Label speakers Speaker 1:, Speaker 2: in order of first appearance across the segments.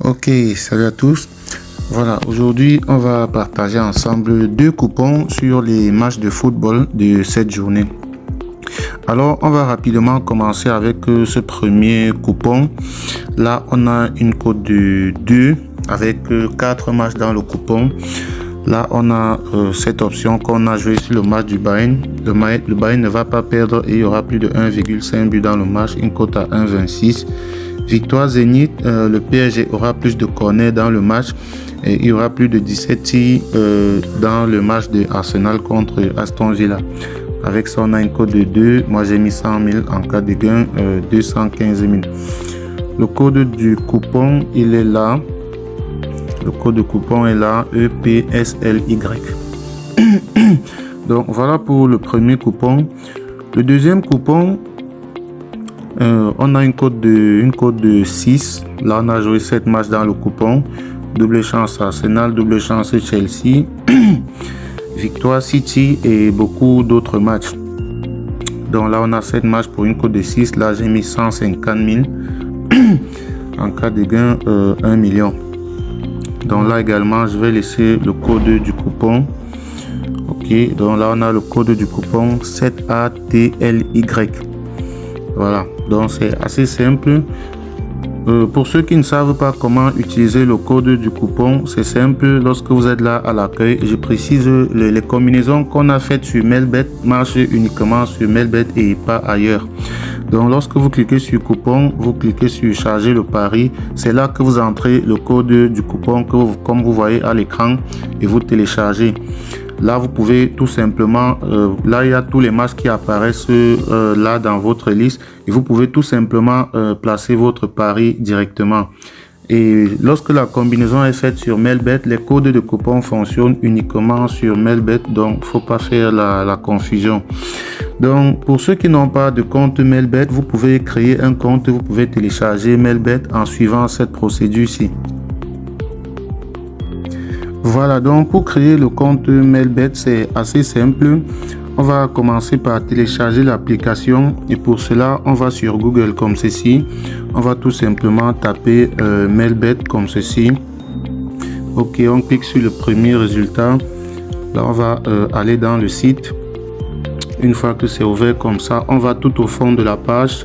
Speaker 1: Ok, salut à tous. Voilà, aujourd'hui on va partager ensemble deux coupons sur les matchs de football de cette journée. Alors on va rapidement commencer avec ce premier coupon. Là on a une cote de 2 avec 4 matchs dans le coupon. Là on a cette option qu'on a joué sur le match du Bayern. Le Bayern ne va pas perdre et il y aura plus de 1,5 but dans le match, une cote à 1,26. Victoire Zénith, le PSG aura plus de corners dans le match et il y aura plus de 17 tirs dans le match de Arsenal contre Aston Villa. Avec ça, on a une cote de 2. Moi, j'ai mis 100 000 en cas de gain, 215 000. Le code du coupon, il est là. Le code de coupon est là, EPSLY. Donc, voilà pour le premier coupon. Le deuxième coupon, on a une cote de 6. Là, on a joué 7 matchs dans le coupon. Double chance Arsenal, double chance Chelsea, victoire City et beaucoup d'autres matchs. Donc là, on a 7 matchs pour une cote de 6. Là, j'ai mis 150 000. En cas de gain, 1 million. Donc là également, je vais laisser le code du coupon. Ok, donc là, on a le code du coupon 7ATLY. Voilà, donc c'est assez simple. Pour ceux qui ne savent pas comment utiliser le code du coupon, c'est simple. Lorsque vous êtes là à l'accueil, je précise les combinaisons qu'on a faites sur Melbet marchent uniquement sur Melbet et pas ailleurs. Donc lorsque vous cliquez sur coupon, vous cliquez sur charger le pari. C'est là que vous entrez le code du coupon comme vous voyez à l'écran et vous téléchargez. Là, vous pouvez tout simplement, là, il y a tous les matchs qui apparaissent là dans votre liste et vous pouvez tout simplement placer votre pari directement. Et lorsque la combinaison est faite sur Melbet, les codes de coupon fonctionnent uniquement sur Melbet, donc il ne faut pas faire la confusion. Donc, pour ceux qui n'ont pas de compte Melbet, vous pouvez créer un compte, vous pouvez télécharger Melbet en suivant cette procédure-ci. Voilà, donc pour créer le compte Melbet, c'est assez simple. On va commencer par télécharger l'application et pour cela, on va sur Google comme ceci. On va tout simplement taper Melbet comme ceci. Ok, on clique sur le premier résultat. Là, on va aller dans le site. Une fois que c'est ouvert comme ça, on va tout au fond de la page.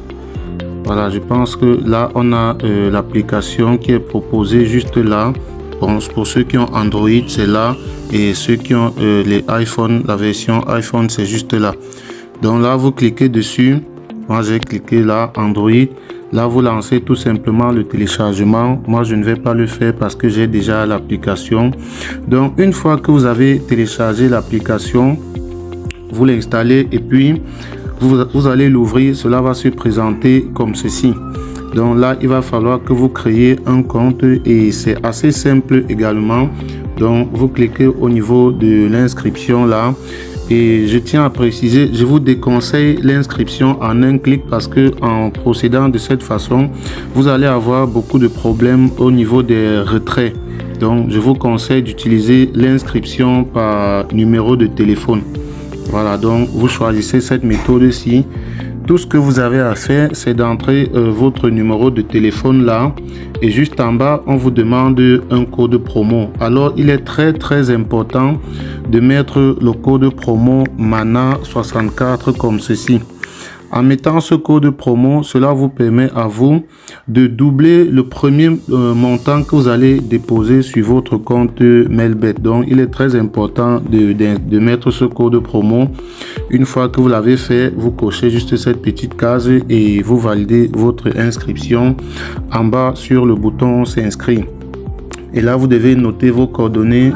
Speaker 1: Voilà, je pense que là, on a l'application qui est proposée juste là. Bon, pour ceux qui ont Android, c'est là. Et ceux qui ont les iPhone, la version iPhone, c'est juste là. Donc là, vous cliquez dessus. Moi, j'ai cliqué là, Android. Là, vous lancez tout simplement le téléchargement. Moi, je ne vais pas le faire parce que j'ai déjà l'application. Donc, une fois que vous avez téléchargé l'application, vous l'installez et puis vous allez l'ouvrir. Cela va se présenter comme ceci. Donc là, il va falloir que vous créez un compte et c'est assez simple également. Donc, vous cliquez au niveau de l'inscription là. Et je tiens à préciser, je vous déconseille l'inscription en un clic parce que en procédant de cette façon, vous allez avoir beaucoup de problèmes au niveau des retraits. Donc, je vous conseille d'utiliser l'inscription par numéro de téléphone. Voilà, donc vous choisissez cette méthode-ci. Tout ce que vous avez à faire, c'est d'entrer votre numéro de téléphone là. Et juste en bas, on vous demande un code promo. Alors, il est très important de mettre le code promo MANA64 comme ceci. En mettant ce code promo, cela vous permet à vous de doubler le premier montant que vous allez déposer sur votre compte Melbet. Donc, il est très important de mettre ce code promo. Une fois que vous l'avez fait, vous cochez juste cette petite case et vous validez votre inscription en bas sur le bouton s'inscrire. Et là, vous devez noter vos coordonnées,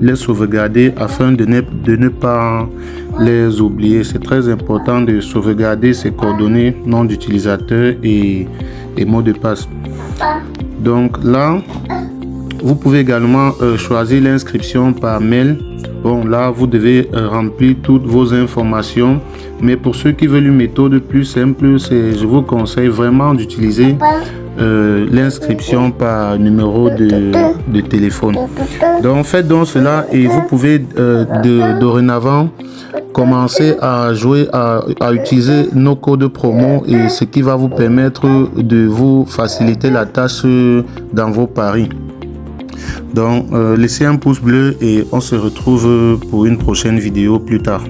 Speaker 1: les sauvegarder afin de ne pas les oublier. C'est très important de sauvegarder ces coordonnées, nom d'utilisateur et mot de passe. Donc là, vous pouvez également choisir l'inscription par mail. Bon, là, vous devez remplir toutes vos informations. Mais pour ceux qui veulent une méthode plus simple, je vous conseille vraiment d'utiliser l'inscription par numéro de téléphone. Donc faites donc cela et vous pouvez dorénavant commencer à jouer, à utiliser nos codes promo, et ce qui va vous permettre de vous faciliter la tâche dans vos paris. Donc laissez un pouce bleu et on se retrouve pour une prochaine vidéo plus tard.